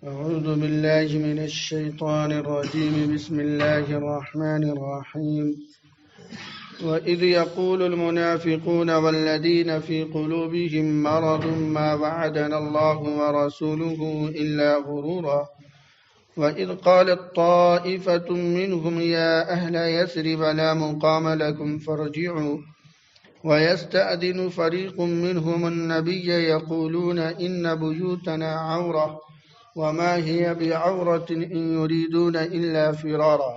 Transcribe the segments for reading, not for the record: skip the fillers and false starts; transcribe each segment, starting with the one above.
أعوذ بالله من الشيطان الرجيم بسم الله الرحمن الرحيم وإذ يقول المنافقون والذين في قلوبهم مرض ما وعدنا الله ورسوله إلا غرورا وإذ قالت طائفة منهم يا أهل يثرب لا مقام لكم فارجعوا ويستأذن فريق منهم النبي يقولون إن بيوتنا عورة وما هي بعورة إن يريدون إلا فرارا۔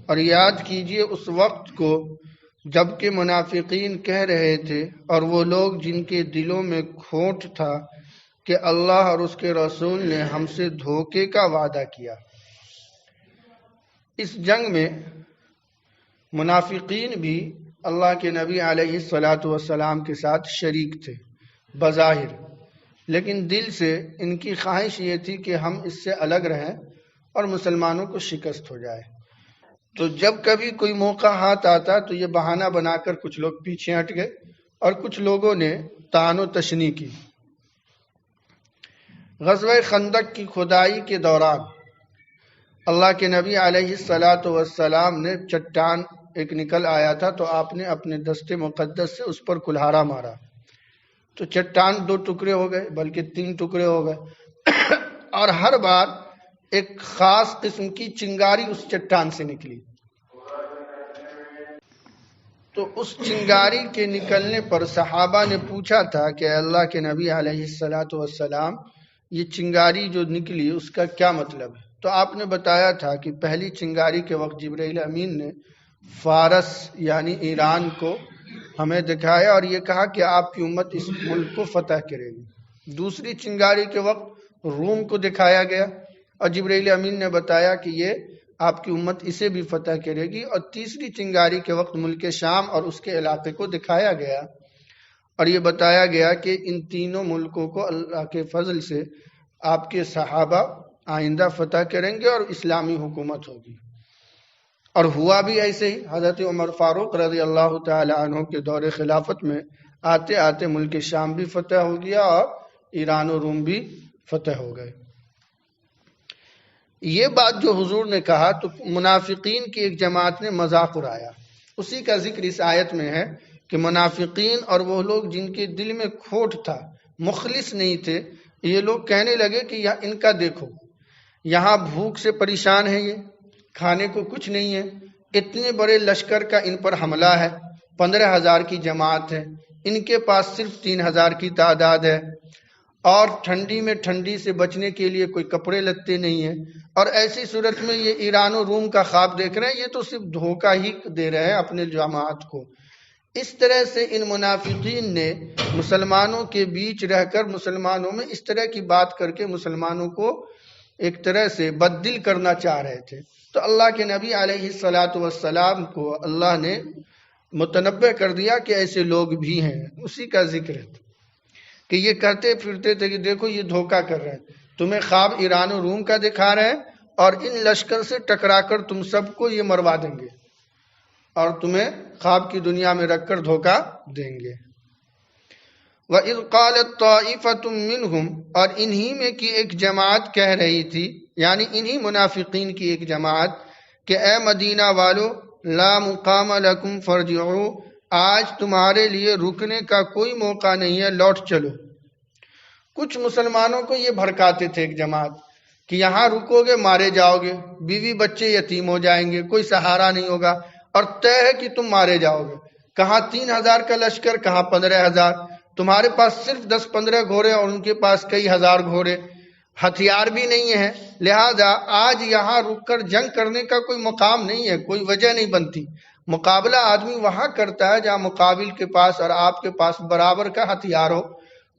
اور یاد کیجئے اس وقت کو جب کہ منافقین کہہ رہے تھے اور وہ لوگ جن کے دلوں میں کھوٹ تھا کہ اللہ اور اس کے رسول نے ہم سے دھوکے کا وعدہ کیا۔ اس جنگ میں منافقین بھی اللہ کے نبی علیہ الصلاۃ والسلام کے ساتھ شریک تھے بظاہر، لیکن دل سے ان کی خواہش یہ تھی کہ ہم اس سے الگ رہیں اور مسلمانوں کو شکست ہو جائے۔ تو جب کبھی کوئی موقع ہاتھ آتا تو یہ بہانہ بنا کر کچھ لوگ پیچھے ہٹ گئے اور کچھ لوگوں نے طعن و تشنیع کی۔ غزوہ خندق کی کھدائی کے دوران اللہ کے نبی علیہ الصلاۃ والسلام نے چٹان ایک نکل آیا تھا تو آپ نے اپنے دست مقدس سے اس پر کلہارا مارا تو چٹان 2 ٹکڑے ہو گئے، بلکہ 3 ٹکڑے ہو گئے اور ہر بار ایک خاص قسم کی چنگاری اس چٹان سے نکلی۔ تو اس چنگاری کے نکلنے پر صحابہ نے پوچھا تھا کہ اللہ کے نبی علیہ الصلاۃ والسلام یہ چنگاری جو نکلی اس کا کیا مطلب ہے؟ تو آپ نے بتایا تھا کہ پہلی چنگاری کے وقت جبرائیل امین نے فارس یعنی ایران کو ہمیں دکھایا اور یہ کہا کہ آپ کی امت اس ملک کو فتح کرے گی۔ دوسری چنگاری کے وقت روم کو دکھایا گیا اور جبرائیل امین نے بتایا کہ یہ آپ کی امت اسے بھی فتح کرے گی، اور تیسری چنگاری کے وقت ملک شام اور اس کے علاقے کو دکھایا گیا اور یہ بتایا گیا کہ ان تینوں ملکوں کو اللہ کے فضل سے آپ کے صحابہ آئندہ فتح کریں گے اور اسلامی حکومت ہوگی۔ اور ہوا بھی ایسے ہی، حضرت عمر فاروق رضی اللہ تعالی عنہ کے دور خلافت میں آتے آتے ملک شام بھی فتح ہو گیا اور ایران و روم بھی فتح ہو گئے۔ یہ بات جو حضور نے کہا تو منافقین کی ایک جماعت نے مذاق اڑایا۔ اسی کا ذکر اس آیت میں ہے کہ منافقین اور وہ لوگ جن کے دل میں کھوٹ تھا، مخلص نہیں تھے، یہ لوگ کہنے لگے کہ ان کا دیکھو، یہاں بھوک سے پریشان ہے، یہ کھانے کو کچھ نہیں ہے، اتنے بڑے لشکر کا ان پر حملہ ہے، 15,000 کی جماعت ہے، ان کے پاس صرف 3,000 کی تعداد ہے، اور ٹھنڈی میں ٹھنڈی سے بچنے کے لیے کوئی کپڑے لتے نہیں ہیں، اور ایسی صورت میں یہ ایران و روم کا خواب دیکھ رہے ہیں، یہ تو صرف دھوکہ ہی دے رہے ہیں اپنے جماعت کو۔ اس طرح سے ان منافقین نے مسلمانوں کے بیچ رہ کر مسلمانوں میں اس طرح کی بات کر کے مسلمانوں کو ایک طرح سے بددل کرنا چاہ رہے تھے۔ تو اللہ کے نبی علیہ الصلاۃ والسلام کو اللہ نے متنبہ کر دیا کہ ایسے لوگ بھی ہیں۔ اسی کا ذکر ہے کہ یہ کرتے پھرتے تھے کہ دیکھو یہ دھوکہ کر رہے ہیں، تمہیں خواب ایران و روم کا دکھا رہے ہیں اور ان لشکر سے ٹکرا کر تم سب کو یہ مروا دیں گے اور تمہیں خواب کی دنیا میں رکھ کر دھوکہ دیں گے۔ وَإِذْ قَالَتْ طَائِفَةٌ مِّنْهُمْ، اور انہی میں کی ایک جماعت کہہ رہی تھی، یعنی انہی منافقین کی ایک جماعت کہ اے مدینہ والو، لا مقام لکم فارجعوا، آج تمہارے لیے رکنے کا کوئی موقع نہیں ہے، لوٹ چلو۔ کچھ مسلمانوں کو یہ بھڑکاتے تھے ایک جماعت کہ یہاں رکو گے مارے جاؤ گے، بیوی بچے یتیم ہو جائیں گے، کوئی سہارا نہیں ہوگا اور طے ہے کہ تم مارے جاؤ گے۔ کہاں 3,000 کا لشکر، کہاں 15,000، تمہارے پاس صرف 10-15 گھوڑے اور ان کے پاس کئی ہزار گھوڑے، ہتھیار بھی نہیں ہے، لہذا آج یہاں رک کر جنگ کرنے کا کوئی مقام نہیں ہے، کوئی وجہ نہیں بنتی۔ مقابلہ آدمی وہاں کرتا ہے جہاں مقابل کے پاس اور آپ کے پاس برابر کا ہتھیار ہو،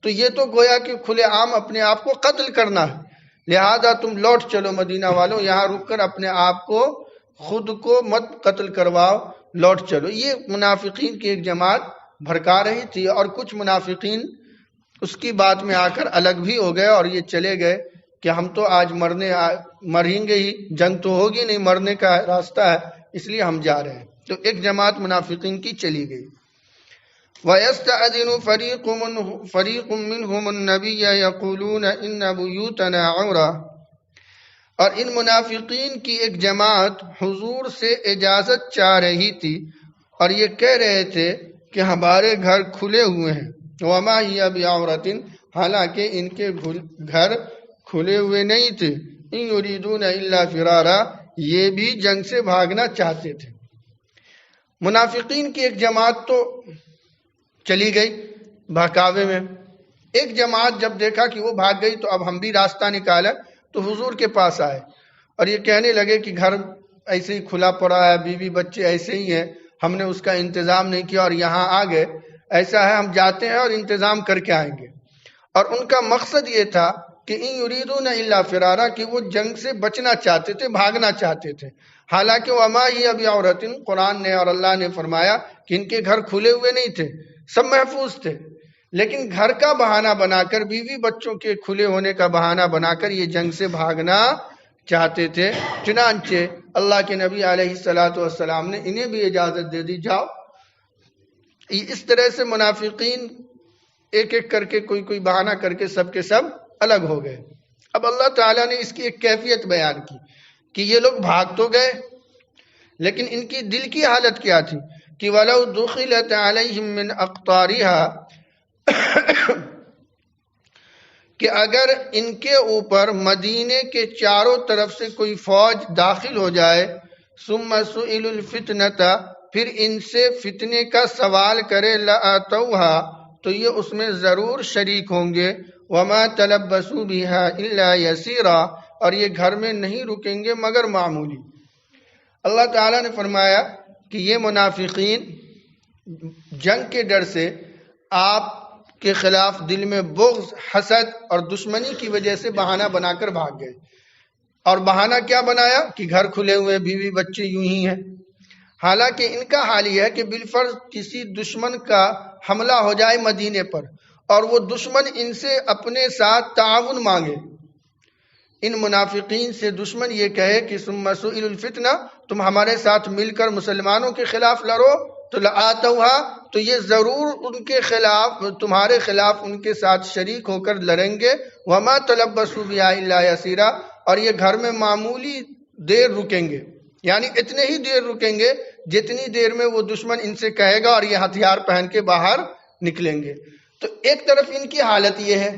تو یہ تو گویا کہ کھلے عام اپنے آپ کو قتل کرنا ہے، لہذا تم لوٹ چلو مدینہ والوں، یہاں رک کر اپنے آپ کو خود کو مت قتل کرواؤ، لوٹ چلو۔ یہ منافقین کی ایک جماعت بھڑکا رہی تھی اور کچھ منافقین اس کی بات میں آ کر الگ بھی ہو گئے اور یہ چلے گئے کہ ہم تو آج مریں گے ہی، جنگ تو ہوگی نہیں، مرنے کا راستہ ہے، اس لیے ہم جا رہے ہیں۔ تو ایک جماعت منافقین کی چلی گئی۔ وَيَسْتَأْذِنُ فَرِيقٌ مِّنْهُمُ النَّبِيَّ يَقُولُونَ إِنَّ بُيُوتَنَا عَوْرَةٌ، اور ان منافقین کی ایک جماعت حضور سے اجازت چاہ رہی تھی اور یہ کہہ رہے تھے کہ ہمارے گھر کھلے ہوئے ہیں، وَمَا هِيَ بِعَوْرَةٍ، حالانکہ ان کے گھر کھلے ہوئے نہیں تھے، إِن يُرِيدُونَ إِلَّا فِرَارًا، یہ بھی جنگ سے بھاگنا چاہتے تھے۔ منافقین کی ایک جماعت تو چلی گئی بہکاوے میں، ایک جماعت جب دیکھا کہ وہ بھاگ گئی تو اب ہم بھی راستہ نکالا تو حضور کے پاس آئے اور یہ کہنے لگے کہ گھر ایسے ہی کھلا پڑا ہے، بیوی بچے ایسے ہی ہیں، ہم نے اس کا انتظام نہیں کیا اور یہاں آ گئے، ایسا ہے ہم جاتے ہیں اور انتظام کر کے آئیں گے۔ اور ان کا مقصد یہ تھا کہ ان یریدون الا فرارا، کہ وہ جنگ سے بچنا چاہتے تھے، بھاگنا چاہتے تھے۔ حالانکہ وما ہی بعورۃ، قرآن نے اور اللہ نے فرمایا کہ ان کے گھر کھلے ہوئے نہیں تھے، سب محفوظ تھے، لیکن گھر کا بہانہ بنا کر، بیوی بچوں کے کھلے ہونے کا بہانہ بنا کر یہ جنگ سے بھاگنا چاہتے تھے۔ چنانچہ اللہ کے نبی علیہ السلام نے انہیں بھی اجازت دے دی، جاؤ۔ اس طرح سے منافقین ایک ایک کر کے کوئی بہانہ کر کے سب کے سب الگ ہو گئے۔ اب اللہ تعالیٰ نے اس کی ایک کیفیت بیان کی کہ یہ لوگ بھاگ تو گئے لیکن ان کی دل کی حالت کیا تھی کہ وَلَوْ دُخِلَتْ عَلَيْهِمْ مِنْ أَقْطَارِهَا، کہ اگر ان کے اوپر مدینے کے چاروں طرف سے کوئی فوج داخل ہو جائے، ثُمَّ سُئِلُوا الْفِتْنَةَ، پھر ان سے فتنے کا سوال کرے، لَأَتَوْهَا، تو یہ اس میں ضرور شریک ہوں گے، وَمَا تَلَبَّسُوا بِهَا إِلَّا يَسِيرًا، اور یہ گھر میں نہیں رکیں گے مگر معمولی۔ اللہ تعالیٰ نے فرمایا کہ یہ منافقین جنگ کے ڈر سے آپ کے خلاف دل میں بغض، حسد اور دشمنی کی وجہ سے بہانہ بنا کر بھاگ گئے۔ اور بہانہ کیا بنایا کہ گھر کھلے ہوئے، بیوی بچے یوں ہی ہیں۔ حالانکہ ان کا حال یہ ہے کہ بالفرض کسی دشمن کا حملہ ہو جائے مدینے پر اور وہ دشمن ان سے اپنے ساتھ تعاون مانگے، ان منافقین سے دشمن یہ کہے کہ ثم سئلوا الفتنہ، تم ہمارے ساتھ مل کر مسلمانوں کے خلاف لڑو، تو لآتوها، تو یہ ضرور ان کے خلاف، تمہارے خلاف ان کے ساتھ شریک ہو کر لڑیں گے، وما تلبسوا بها الا یسیرا، اور یہ گھر میں معمولی دیر رکیں گے، یعنی اتنے ہی دیر رکیں گے جتنی دیر میں وہ دشمن ان سے کہے گا اور یہ ہتھیار پہن کے باہر نکلیں گے۔ تو ایک طرف ان کی حالت یہ ہے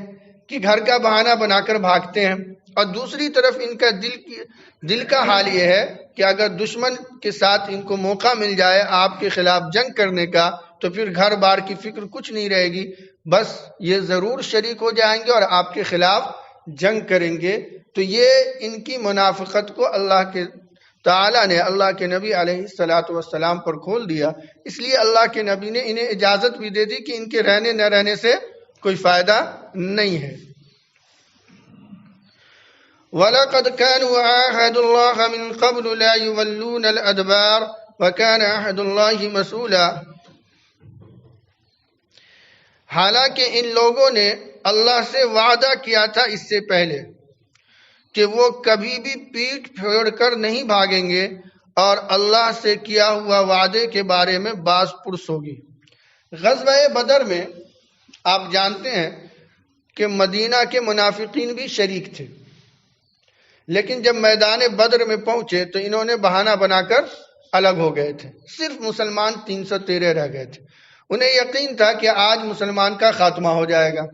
کہ گھر کا بہانہ بنا کر بھاگتے ہیں، اور دوسری طرف ان کا دل کا حال یہ ہے کہ اگر دشمن کے ساتھ ان کو موقع مل جائے آپ کے خلاف جنگ کرنے کا تو پھر گھر بار کی فکر کچھ نہیں رہے گی، بس یہ ضرور شریک ہو جائیں گے اور آپ کے خلاف جنگ کریں گے۔ تو یہ ان کی منافقت کو اللہ کے تعالیٰ نے اللہ کے نبی علیہ السلام پر کھول دیا، اس لیے اللہ کے نبی نے انہیں اجازت بھی دے دی کہ ان کے رہنے نہ رہنے سے کوئی فائدہ نہیں ہے۔ وَلَقَدْ كَانُوا عَاهَدُوا اللَّهَ مِنْ قَبْلُ لَا يُوَلُّونَ الْأَدْبَارَ وَكَانَ عَهْدُ اللَّهِ مَسْئُولًا، حالانکہ ان لوگوں نے اللہ سے وعدہ کیا تھا اس سے پہلے کہ وہ کبھی بھی پیٹھ پھیر کر نہیں بھاگیں گے اور اللہ سے کیا ہوا وعدے کے بارے میں باز پرس ہوگی۔ غزوہ بدر میں آپ جانتے ہیں کہ مدینہ کے منافقین بھی شریک تھے، لیکن جب میدان بدر میں پہنچے تو انہوں نے بہانہ بنا کر الگ ہو گئے تھے، صرف مسلمان 313 رہ گئے تھے۔ انہیں یقین تھا کہ آج مسلمان کا خاتمہ ہو جائے گا،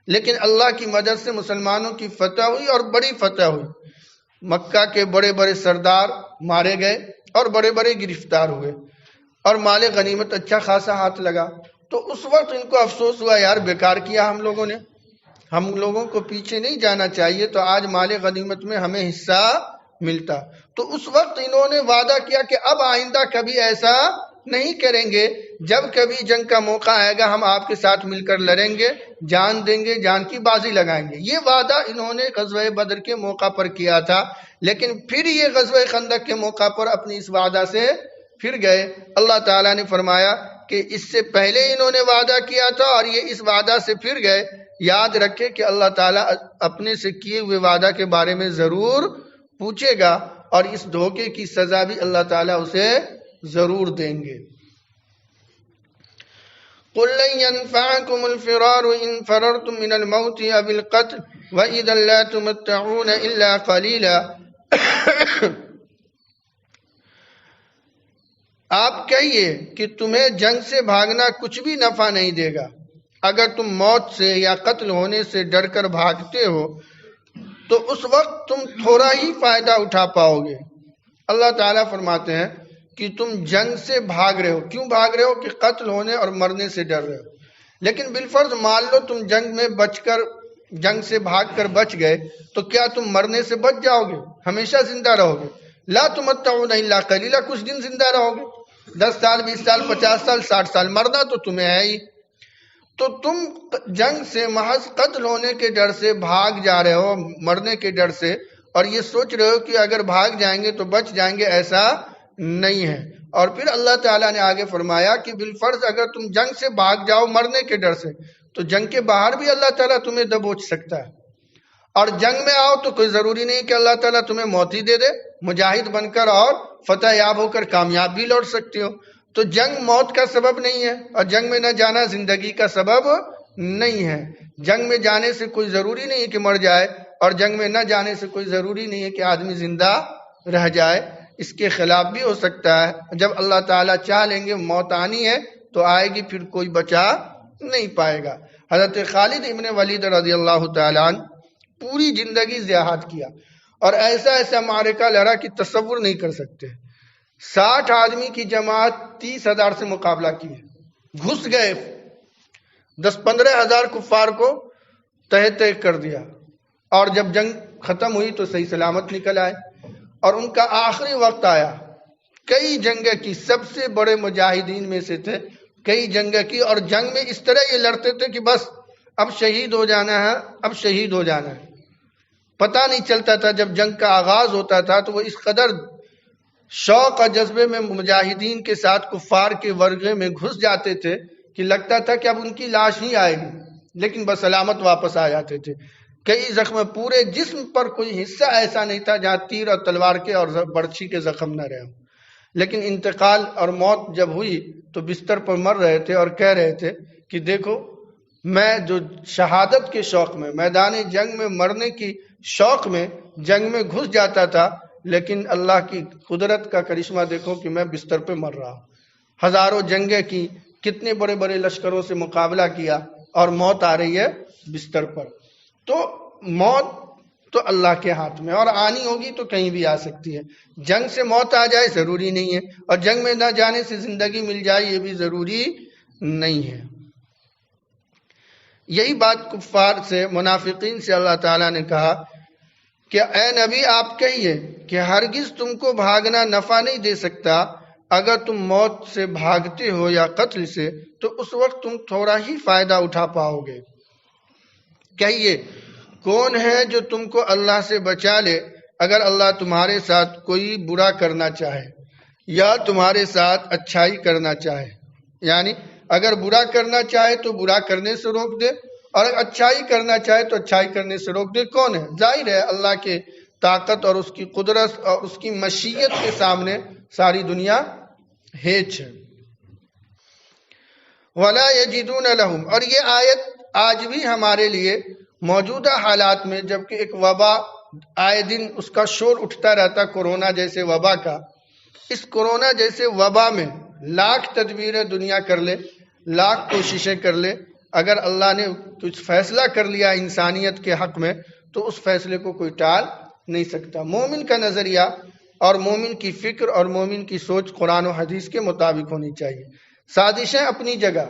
لیکن اللہ کی مدد سے مسلمانوں کی فتح ہوئی اور بڑی فتح ہوئی۔ مکہ کے بڑے بڑے سردار مارے گئے اور بڑے بڑے گرفتار ہوئے اور مال غنیمت اچھا خاصا ہاتھ لگا۔ تو اس وقت ان کو افسوس ہوا، یار بیکار کیا ہم لوگوں نے، ہم لوگوں کو پیچھے نہیں جانا چاہیے تو آج مال غنیمت میں ہمیں حصہ ملتا۔ تو اس وقت انہوں نے وعدہ کیا کہ اب آئندہ کبھی ایسا نہیں کریں گے، جب کبھی جنگ کا موقع آئے گا ہم آپ کے ساتھ مل کر لڑیں گے، جان دیں گے، جان کی بازی لگائیں گے۔ یہ وعدہ انہوں نے غزوہ بدر کے موقع پر کیا تھا، لیکن پھر یہ غزوہ خندق کے موقع پر اپنی اس وعدہ سے پھر گئے۔ اللہ تعالیٰ نے فرمایا کہ اس سے پہلے انہوں نے وعدہ کیا تھا اور یہ اس وعدہ سے پھر گئے۔ یاد رکھے کہ اللہ تعالیٰ اپنے سے کیے ہوئے وعدہ کے بارے میں ضرور پوچھے گا اور اس دھوکے کی سزا بھی اللہ تعالیٰ اسے ضرور دیں گے۔ قل لن ينفعكم الفرار إن فررتم من الموت أو القتل وإذا لا تمتعون إلا قليلا. آپ کہیے کہ تمہیں جنگ سے بھاگنا کچھ بھی نفع نہیں دے گا. اگر تم موت سے یا قتل ہونے سے ڈر کر بھاگتے ہو تو اس وقت تم تھوڑا ہی فائدہ اٹھا پاؤ گے. اللہ تعالیٰ فرماتے ہیں کہ تم جنگ سے بھاگ رہے ہو. کیوں بھاگ رہے ہو؟ کہ قتل ہونے اور مرنے سے ڈر رہے ہو. لیکن بالفرض مان لو تم جنگ سے بھاگ کر بچ گئے تو کیا تم مرنے سے بچ جاؤ گے؟ ہمیشہ زندہ رہو گے. لا تمتعون الا قلیلا، کچھ دن زندہ رہو گے، 10 سال 20 سال 50 سال 60 سال، مرنا تو تمہیں ہے ہی. تو تم جنگ سے محض قتل ہونے کے ڈر سے بھاگ جا رہے ہو، مرنے کے ڈر سے، اور یہ سوچ رہے ہو کہ اگر بھاگ جائیں گے تو بچ جائیں گے. ایسا نہیں ہے. اور پھر اللہ تعالیٰ نے آگے فرمایا کہ بالفرض اگر تم جنگ سے بھاگ جاؤ مرنے کے ڈر سے تو جنگ کے باہر بھی اللہ تعالیٰ تمہیں دبوچ سکتا ہے. اور جنگ میں آؤ تو کوئی ضروری نہیں کہ اللہ تعالیٰ تمہیں موت ہی دے دے، مجاہد بن کر اور فتح یاب ہو کر کامیاب بھی لوٹ سکتے ہو. تو جنگ موت کا سبب نہیں ہے، اور جنگ میں نہ جانا زندگی کا سبب نہیں ہے. جنگ میں جانے سے کوئی ضروری نہیں ہے کہ مر جائے، اور جنگ میں نہ جانے سے کوئی ضروری نہیں ہے کہ آدمی زندہ رہ جائے. اس کے خلاف بھی ہو سکتا ہے. جب اللہ تعالیٰ چاہ لیں گے موت آنی ہے تو آئے گی، پھر کوئی بچا نہیں پائے گا. حضرت خالد ابن ولید رضی اللہ تعالیٰ عنہ پوری زندگی جہاد کیا اور ایسا ایسا معرکہ لڑا کہ تصور نہیں کر سکتے. 60 آدمی کی جماعت 30,000 سے مقابلہ کی، گھس گئے، 10-15 ہزار کفار کو تہہ تہہ کر دیا. اور جب جنگ ختم ہوئی تو صحیح سلامت نکل آئے. اور ان کا آخری وقت آیا. کئی جنگیں کی، سب سے بڑے مجاہدین میں سے تھے، کئی جنگیں کی، اور جنگ میں اس طرح یہ لڑتے تھے کہ بس اب شہید ہو جانا ہے، اب شہید ہو جانا ہے. پتہ نہیں چلتا تھا. جب جنگ کا آغاز ہوتا تھا تو وہ اس قدر شوق اور جذبے میں مجاہدین کے ساتھ کفار کے ورگے میں گھس جاتے تھے کہ لگتا تھا کہ اب ان کی لاش ہی آئے گی، لیکن بسلامت واپس آ جاتے تھے. کئی زخم، پورے جسم پر کوئی حصہ ایسا نہیں تھا جہاں تیر اور تلوار کے اور برچھی کے زخم نہ رہے ہوں. لیکن انتقال اور موت جب ہوئی تو بستر پر مر رہے تھے اور کہہ رہے تھے کہ دیکھو، میں جو شہادت کے شوق میں، میدان جنگ میں مرنے کی شوق میں جنگ میں گھس جاتا تھا، لیکن اللہ کی قدرت کا کرشمہ دیکھو کہ میں بستر پہ مر رہا ہوں. ہزاروں جنگیں کی، کتنے بڑے بڑے لشکروں سے مقابلہ کیا، اور موت آ رہی ہے بستر پر. تو موت تو اللہ کے ہاتھ میں، اور آنی ہوگی تو کہیں بھی آ سکتی ہے. جنگ سے موت آ جائے ضروری نہیں ہے، اور جنگ میں نہ جانے سے زندگی مل جائے یہ بھی ضروری نہیں ہے. یہی بات کفار سے، منافقین سے اللہ تعالیٰ نے کہا کہ اے نبی آپ کہیے کہ ہرگز تم کو بھاگنا نفع نہیں دے سکتا. اگر تم موت سے بھاگتے ہو یا قتل سے تو اس وقت تم تھوڑا ہی فائدہ اٹھا پاؤ گے. کہیے کون ہے جو تم کو اللہ سے بچا لے اگر اللہ تمہارے ساتھ کوئی برا کرنا چاہے یا تمہارے ساتھ اچھائی کرنا چاہے. یعنی اگر برا کرنا چاہے تو برا کرنے سے روک دے، اور اگر اچھائی کرنا چاہے تو اچھائی کرنے سے روک دے. کون ہے؟ ظاہر ہے اللہ کے طاقت اور اس کی قدرت اور اس کی مشیت کے سامنے ساری دنیا ہیچ ہے. وَلَا يَجِدُونَ لَهُمْ، اور یہ آیت آج بھی ہمارے لیے موجودہ حالات میں، جبکہ ایک وبا آئے دن اس کا شور اٹھتا رہتا، کورونا جیسے وبا کا، اس کورونا جیسے وبا میں لاکھ تدبیریں دنیا کر لے، لاکھ کوششیں کر لے، اگر اللہ نے کچھ فیصلہ کر لیا انسانیت کے حق میں تو اس فیصلے کو کوئی ٹال نہیں سکتا. مومن کا نظریہ اور مومن کی فکر اور مومن کی سوچ قرآن و حدیث کے مطابق ہونی چاہیے. سازشیں اپنی جگہ،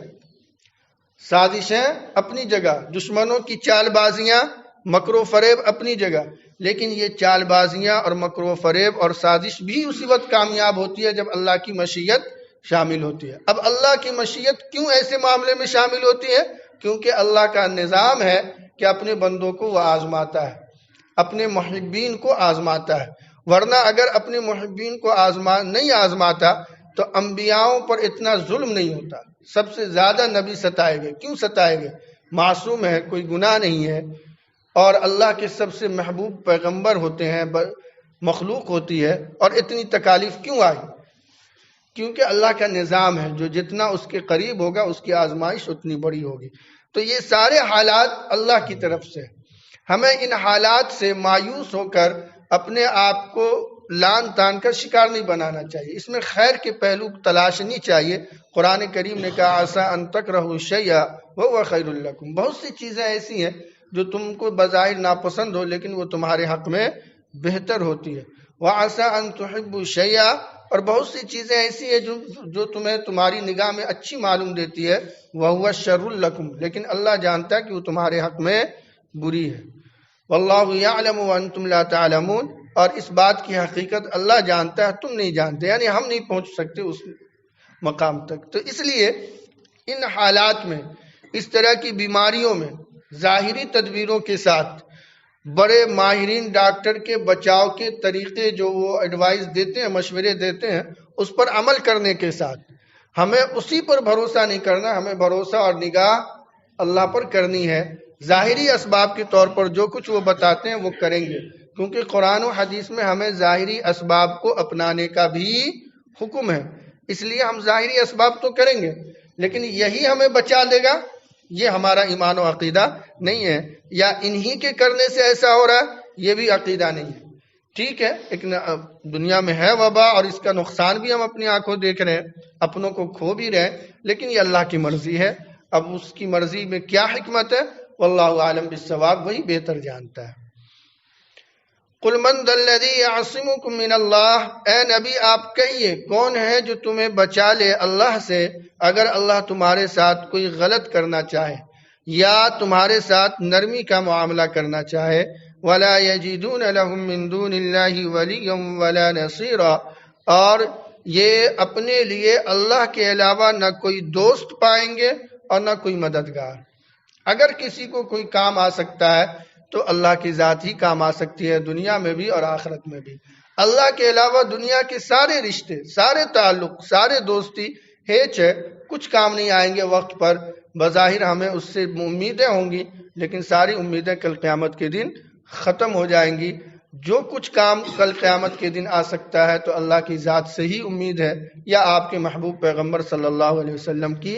سازشیں اپنی جگہ، دشمنوں کی چال بازیاں، مکر و فریب اپنی جگہ، لیکن یہ چال بازیاں اور مکر و فریب اور سازش بھی اسی وقت کامیاب ہوتی ہے جب اللہ کی مشیت شامل ہوتی ہے. اب اللہ کی مشیت کیوں ایسے معاملے میں شامل ہوتی ہے؟ کیونکہ اللہ کا نظام ہے کہ اپنے بندوں کو وہ آزماتا ہے، اپنے محبین کو آزماتا ہے. ورنہ اگر اپنے محبین کو نہیں آزماتا تو انبیاؤں پر اتنا ظلم نہیں ہوتا. سب سے زیادہ نبی ستائے گئے. کیوں ستائے گئے؟ معصوم ہے، کوئی گناہ نہیں ہے، اور اللہ کے سب سے محبوب پیغمبر ہوتے ہیں، مخلوق ہوتی ہے، اور اتنی تکالیف کیوں آئی؟ کیونکہ اللہ کا نظام ہے، جو جتنا اس کے قریب ہوگا اس کی آزمائش اتنی بڑی ہوگی۔ تو یہ سارے حالات اللہ کی طرف سے، ہمیں ان حالات سے مایوس ہو کر اپنے آپ کو لان تان کا شکار نہیں بنانا چاہیے، اس میں خیر کے پہلو تلاشنی چاہیے۔ قرآن کریم نے کہا عسیٰ ان تکرہوا شیئا وہو خیر لکم، بہت سی چیزیں ایسی ہیں جو تم کو بظاہر ناپسند ہو لیکن وہ تمہارے حق میں بہتر ہوتی ہے۔ وعسیٰ ان تحبوا شیئا، اور بہت سی چیزیں ایسی ہیں جو تمہیں تمہاری نگاہ میں اچھی معلوم دیتی ہے، وہو شر لکم، لیکن اللہ جانتا ہے کہ وہ تمہارے حق میں بری ہے۔ واللہ یعلم وانتم لا تعلمون، اور اس بات کی حقیقت اللہ جانتا ہے، تم نہیں جانتے، یعنی ہم نہیں پہنچ سکتے اس مقام تک۔ تو اس لیے ان حالات میں، اس طرح کی بیماریوں میں ظاہری تدبیروں کے ساتھ بڑے ماہرین ڈاکٹر کے بچاؤ کے طریقے جو وہ ایڈوائز دیتے ہیں، مشورے دیتے ہیں، اس پر عمل کرنے کے ساتھ ہمیں اسی پر بھروسہ نہیں کرنا، ہمیں بھروسہ اور نگاہ اللہ پر کرنی ہے۔ ظاہری اسباب کے طور پر جو کچھ وہ بتاتے ہیں وہ کریں گے، کیونکہ قرآن و حدیث میں ہمیں ظاہری اسباب کو اپنانے کا بھی حکم ہے، اس لیے ہم ظاہری اسباب تو کریں گے، لیکن یہی ہمیں بچا دے گا یہ ہمارا ایمان و عقیدہ نہیں ہے، یا انہی کے کرنے سے ایسا ہو رہا ہے یہ بھی عقیدہ نہیں ہے۔ ٹھیک ہے، ایک دنیا میں ہے وبا اور اس کا نقصان بھی ہم اپنی آنکھوں دیکھ رہے ہیں، اپنوں کو کھو بھی رہے ہیں، لیکن یہ اللہ کی مرضی ہے، اب اس کی مرضی میں کیا حکمت ہے واللہ عالم بالصواب، وہی بہتر جانتا ہے۔ قل من ذا الذی یعصمکم من اللہ، اے نبی آپ کہیے کون ہے جو تمہیں بچا لے اللہ سے اگر اللہ تمہارے ساتھ کوئی غلط کرنا چاہے یا تمہارے ساتھ نرمی کا معاملہ کرنا چاہے۔ ولا یجدون لهم من دون اللہ ولیا ولا نصیرا، اور یہ اپنے لیے اللہ کے علاوہ نہ کوئی دوست پائیں گے اور نہ کوئی مددگار۔ اگر کسی کو کوئی کام آ سکتا ہے تو اللہ کی ذات ہی کام آ سکتی ہے، دنیا میں بھی اور آخرت میں بھی۔ اللہ کے علاوہ دنیا کے سارے رشتے، سارے تعلق، سارے دوستی ہیچ ہے، کچھ کام نہیں آئیں گے وقت پر، بظاہر ہمیں اس سے امیدیں ہوں گی لیکن ساری امیدیں کل قیامت کے دن ختم ہو جائیں گی۔ جو کچھ کام کل قیامت کے دن آ سکتا ہے تو اللہ کی ذات سے ہی امید ہے، یا آپ کے محبوب پیغمبر صلی اللہ علیہ وسلم کی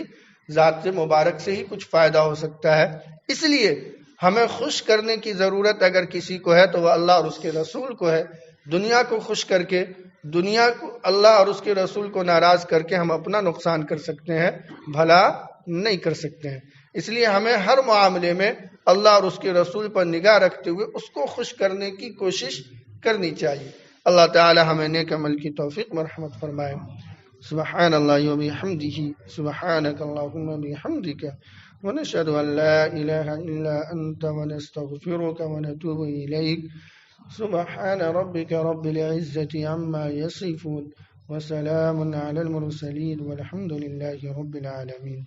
ذات مبارک سے ہی کچھ فائدہ ہو سکتا ہے۔ اس لیے ہمیں خوش کرنے کی ضرورت اگر کسی کو ہے تو وہ اللہ اور اس کے رسول کو ہے۔ دنیا کو خوش کر کے، دنیا کو اللہ اور اس کے رسول کو ناراض کر کے ہم اپنا نقصان کر سکتے ہیں، بھلا نہیں کر سکتے ہیں۔ اس لیے ہمیں ہر معاملے میں اللہ اور اس کے رسول پر نگاہ رکھتے ہوئے اس کو خوش کرنے کی کوشش کرنی چاہیے۔ اللہ تعالی ہمیں نیک عمل کی توفیق مرحمت فرمائے۔ سبحان اللہ و بحمدہ، سبحانک اللہم و بحمدک، ونشهد ان لا اله الا انت ونستغفرك ونتوب اليك۔ سبحان ربك رب العزة عما يصفون وسلام على المرسلين والحمد لله رب العالمين۔